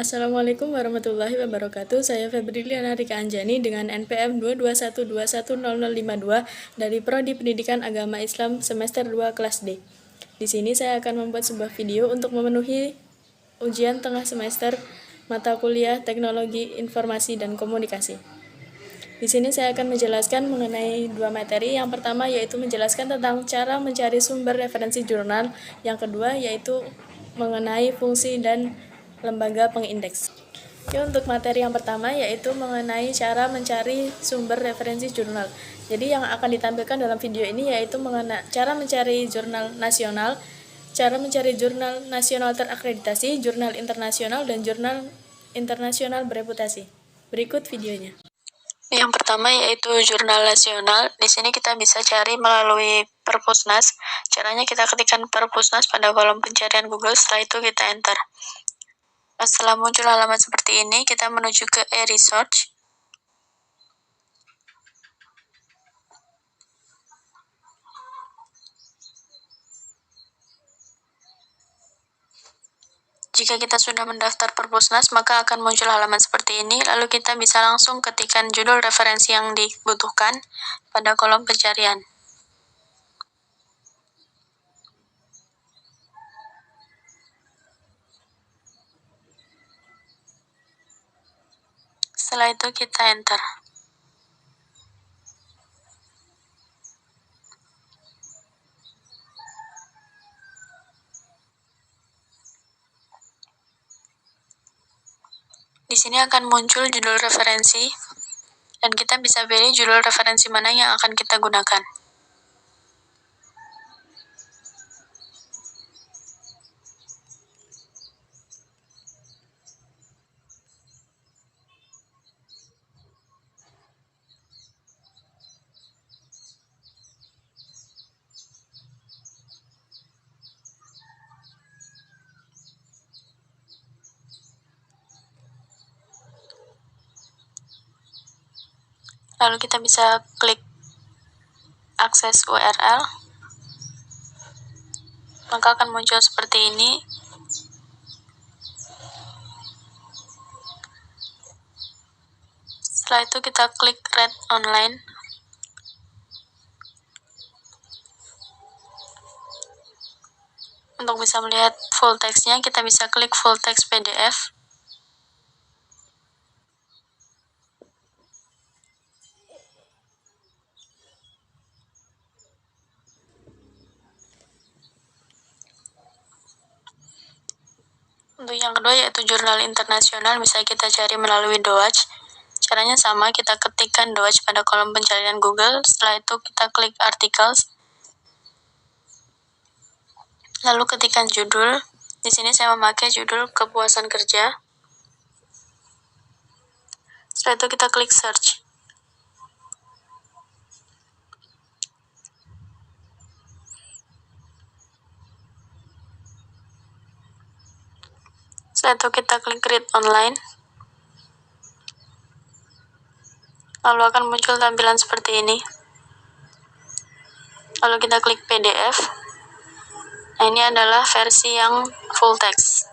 Assalamualaikum warahmatullahi wabarakatuh. Saya Febriliana Rika Anjani dengan NPM 221210052 dari Prodi Pendidikan Agama Islam semester 2 kelas D. Di sini saya akan membuat sebuah video untuk memenuhi ujian tengah semester mata kuliah Teknologi Informasi dan Komunikasi. Di sini saya akan menjelaskan mengenai dua materi. Yang pertama yaitu menjelaskan tentang cara mencari sumber referensi jurnal. Yang kedua yaitu mengenai fungsi dan lembaga pengindeks. Untuk materi yang pertama yaitu mengenai cara mencari sumber referensi jurnal. Jadi yang akan ditampilkan dalam video ini yaitu cara mencari jurnal nasional, cara mencari jurnal nasional terakreditasi, jurnal internasional, dan jurnal internasional bereputasi. Berikut videonya. Yang pertama yaitu jurnal nasional. Di sini kita bisa cari melalui Perpusnas. Caranya kita ketikkan Perpusnas pada kolom pencarian Google, setelah itu kita enter. Setelah muncul halaman seperti ini, kita menuju ke e-research. Jika kita sudah mendaftar Perpusnas, maka akan muncul halaman seperti ini, lalu kita bisa langsung ketikkan judul referensi yang dibutuhkan pada kolom pencarian. Setelah itu kita enter. Di sini akan muncul judul referensi, dan kita bisa pilih judul referensi mana yang akan kita gunakan. Lalu kita bisa klik akses URL, maka akan muncul seperti ini. Setelah itu kita klik read online. Untuk bisa melihat full text-nya, kita bisa klik full text PDF. Untuk yang kedua yaitu jurnal internasional, bisa kita cari melalui DOAJ. Caranya sama, kita ketikkan DOAJ pada kolom pencarian Google, setelah itu kita klik articles. Lalu ketikkan judul. Di sini saya memakai judul kepuasan kerja. Setelah itu kita klik search. Setelah itu kita klik read online. Lalu akan muncul tampilan seperti ini. Lalu kita klik PDF. Nah, ini adalah versi yang full text.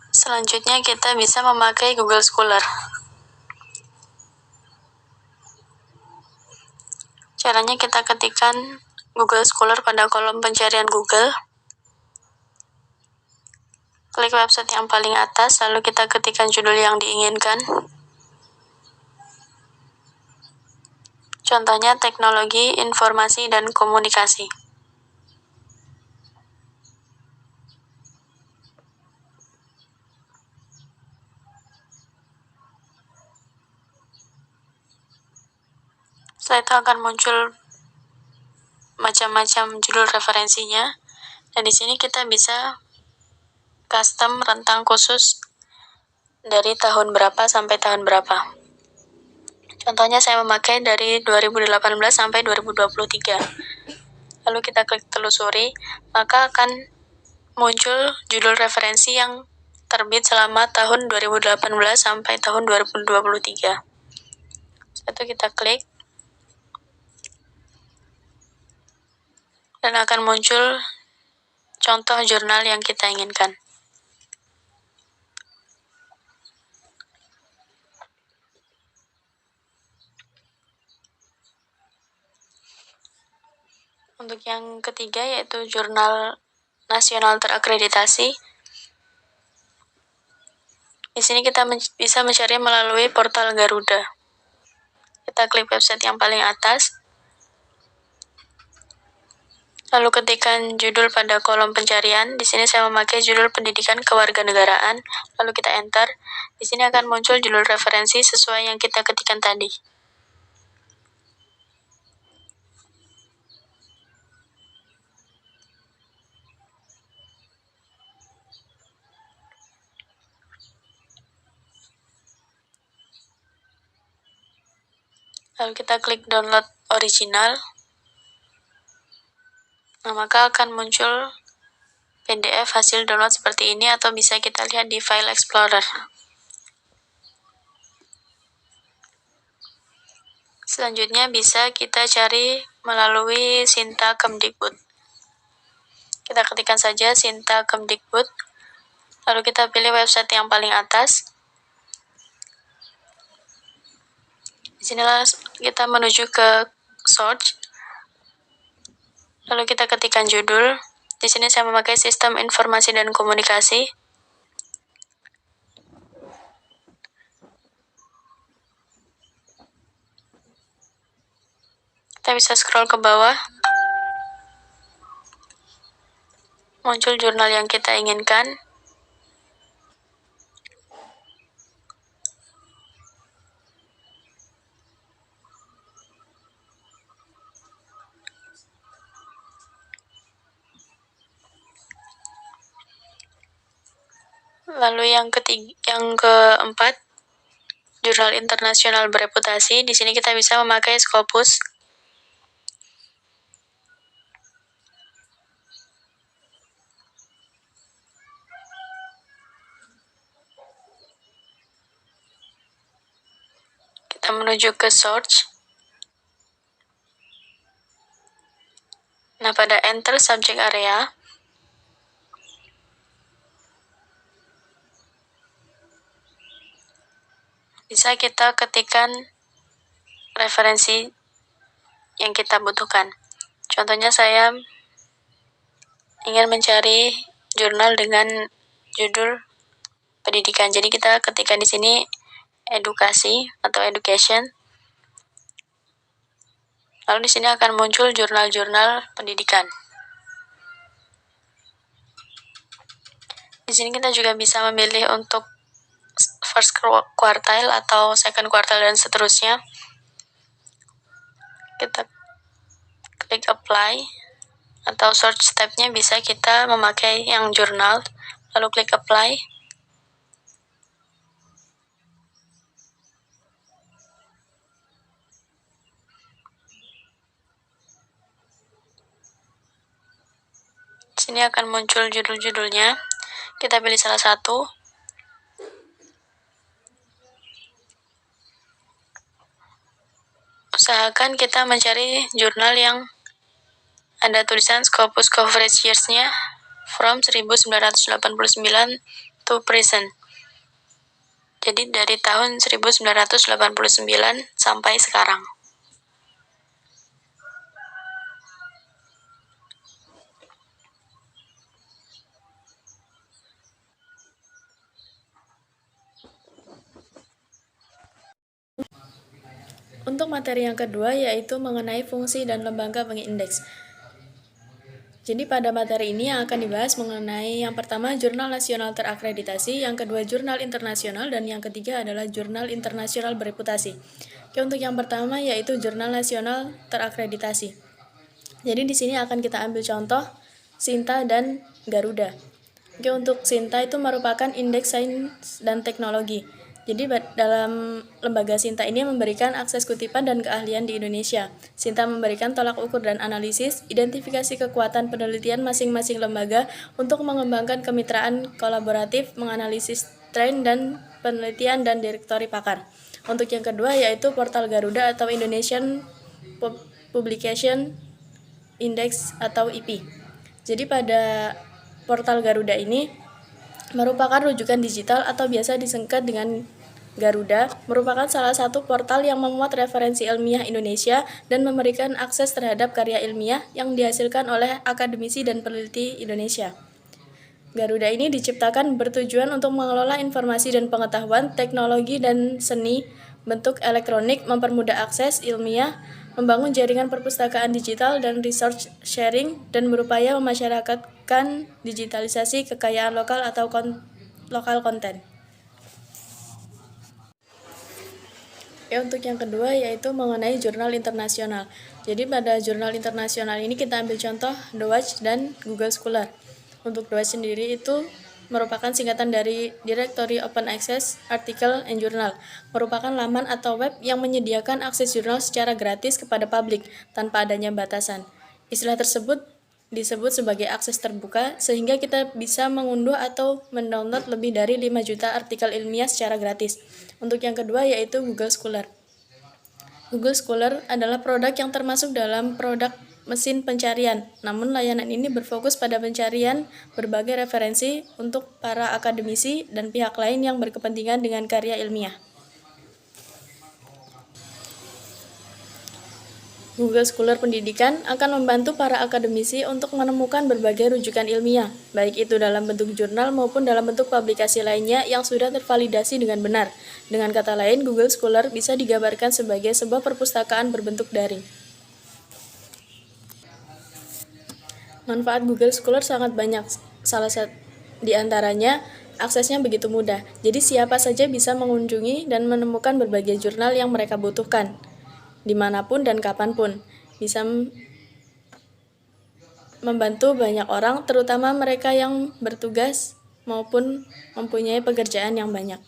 Selanjutnya kita bisa memakai Google Scholar. Caranya kita ketikkan Google Scholar pada kolom pencarian Google. Klik website yang paling atas, lalu kita ketikkan judul yang diinginkan. Contohnya teknologi, informasi, dan komunikasi. Setelah itu akan muncul macam-macam judul referensinya, dan di sini kita bisa custom rentang khusus dari tahun berapa sampai tahun berapa. Contohnya saya memakai dari 2018 sampai 2023. Lalu kita klik telusuri, maka akan muncul judul referensi yang terbit selama tahun 2018 sampai tahun 2023. Setelah itu kita klik dan akan muncul contoh jurnal yang kita inginkan. Untuk yang ketiga yaitu jurnal nasional terakreditasi. Di sini kita bisa mencari melalui portal Garuda. Kita klik website yang paling atas, lalu ketikkan judul pada kolom pencarian. Di sini saya memakai judul pendidikan kewarganegaraan, lalu kita enter. Di sini akan muncul judul referensi sesuai yang kita ketikkan tadi. Lalu kita klik download original. Nah, maka akan muncul PDF hasil download seperti ini, atau bisa kita lihat di File Explorer. Selanjutnya bisa kita cari melalui Sinta Kemdikbud. Kita ketikkan saja Sinta Kemdikbud, lalu kita pilih website yang paling atas. Disinilah kita menuju ke search, lalu kita ketikkan judul. Di sini saya memakai sistem informasi dan komunikasi. Kita bisa scroll ke bawah, muncul jurnal yang kita inginkan. Lalu yang keempat, jurnal internasional bereputasi. Di sini kita bisa memakai Scopus. Kita menuju ke search. Nah, pada enter subject area, bisa kita ketikkan referensi yang kita butuhkan. Contohnya saya ingin mencari jurnal dengan judul pendidikan. Jadi kita ketikkan di sini edukasi atau education. Lalu di sini akan muncul jurnal-jurnal pendidikan. Di sini kita juga bisa memilih untuk first quartile atau second quartile dan seterusnya. Kita klik apply, atau search tab-nya bisa kita memakai yang jurnal, lalu klik apply. Sini akan muncul judul-judulnya. Kita pilih salah satu. Usahakan kita mencari jurnal yang ada tulisan Scopus coverage years-nya from 1989 to present. Jadi dari tahun 1989 sampai sekarang. Untuk materi yang kedua yaitu mengenai fungsi dan lembaga pengindeks. Jadi pada materi ini yang akan dibahas mengenai yang pertama jurnal nasional terakreditasi, yang kedua jurnal internasional, dan yang ketiga adalah jurnal internasional bereputasi. Oke, untuk yang pertama yaitu jurnal nasional terakreditasi. Jadi di sini akan kita ambil contoh Sinta dan Garuda. Oke, untuk Sinta itu merupakan indeks sains dan teknologi. Jadi dalam lembaga Sinta ini memberikan akses kutipan dan keahlian di Indonesia. Sinta memberikan tolak ukur dan analisis, identifikasi kekuatan penelitian masing-masing lembaga untuk mengembangkan kemitraan kolaboratif, menganalisis tren dan penelitian dan direktori pakar. Untuk yang kedua yaitu portal Garuda atau Indonesian Publication Index atau IP. Jadi pada portal Garuda ini merupakan rujukan digital atau biasa disingkat dengan Garuda, merupakan salah satu portal yang memuat referensi ilmiah Indonesia dan memberikan akses terhadap karya ilmiah yang dihasilkan oleh akademisi dan peneliti Indonesia. Garuda ini diciptakan bertujuan untuk mengelola informasi dan pengetahuan, teknologi dan seni bentuk elektronik, mempermudah akses ilmiah, membangun jaringan perpustakaan digital dan research sharing, dan berupaya memasyarakatkan digitalisasi kekayaan lokal atau lokal konten. Untuk yang kedua yaitu mengenai jurnal internasional. Jadi pada jurnal internasional ini kita ambil contoh The Watch dan Google Scholar. Untuk The Watch sendiri itu merupakan singkatan dari Directory Open Access Article and Journal, merupakan laman atau web yang menyediakan akses jurnal secara gratis kepada publik tanpa adanya batasan. Istilah tersebut disebut sebagai akses terbuka, sehingga kita bisa mengunduh atau mendownload lebih dari 5 juta artikel ilmiah secara gratis. Untuk yang kedua yaitu Google Scholar. Google Scholar adalah produk yang termasuk dalam produk mesin pencarian, namun layanan ini berfokus pada pencarian berbagai referensi untuk para akademisi dan pihak lain yang berkepentingan dengan karya ilmiah. Google Scholar Pendidikan akan membantu para akademisi untuk menemukan berbagai rujukan ilmiah, baik itu dalam bentuk jurnal maupun dalam bentuk publikasi lainnya yang sudah tervalidasi dengan benar. Dengan kata lain, Google Scholar bisa digambarkan sebagai sebuah perpustakaan berbentuk daring. Manfaat Google Scholar sangat banyak, salah satu di antaranya aksesnya begitu mudah, jadi siapa saja bisa mengunjungi dan menemukan berbagai jurnal yang mereka butuhkan dimanapun dan kapanpun, bisa membantu banyak orang, terutama mereka yang bertugas maupun mempunyai pekerjaan yang banyak.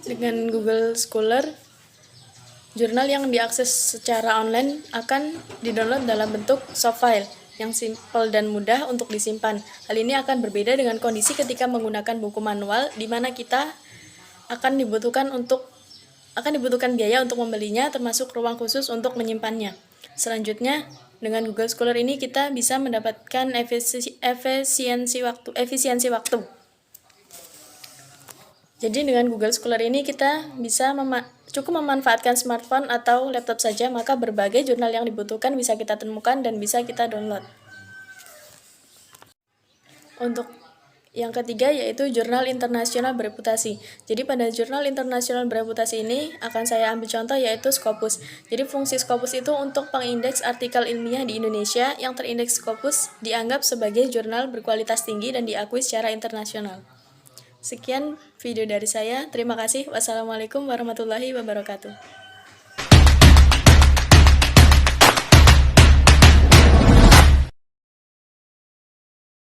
Dengan Google Scholar, jurnal yang diakses secara online akan didownload dalam bentuk soft file yang simpel dan mudah untuk disimpan. Hal ini akan berbeda dengan kondisi ketika menggunakan buku manual, di mana kita akan dibutuhkan biaya untuk membelinya, termasuk ruang khusus untuk menyimpannya. Selanjutnya, dengan Google Scholar ini kita bisa mendapatkan efisiensi waktu. Jadi dengan Google Scholar ini kita bisa cukup memanfaatkan smartphone atau laptop saja, maka berbagai jurnal yang dibutuhkan bisa kita temukan dan bisa kita download. Untuk yang ketiga yaitu jurnal internasional bereputasi. Jadi pada jurnal internasional bereputasi ini akan saya ambil contoh yaitu Scopus. Jadi fungsi Scopus itu untuk pengindeks artikel ilmiah di Indonesia. Yang terindeks Scopus dianggap sebagai jurnal berkualitas tinggi dan diakui secara internasional. Sekian video dari saya. Terima kasih. Wassalamualaikum warahmatullahi wabarakatuh.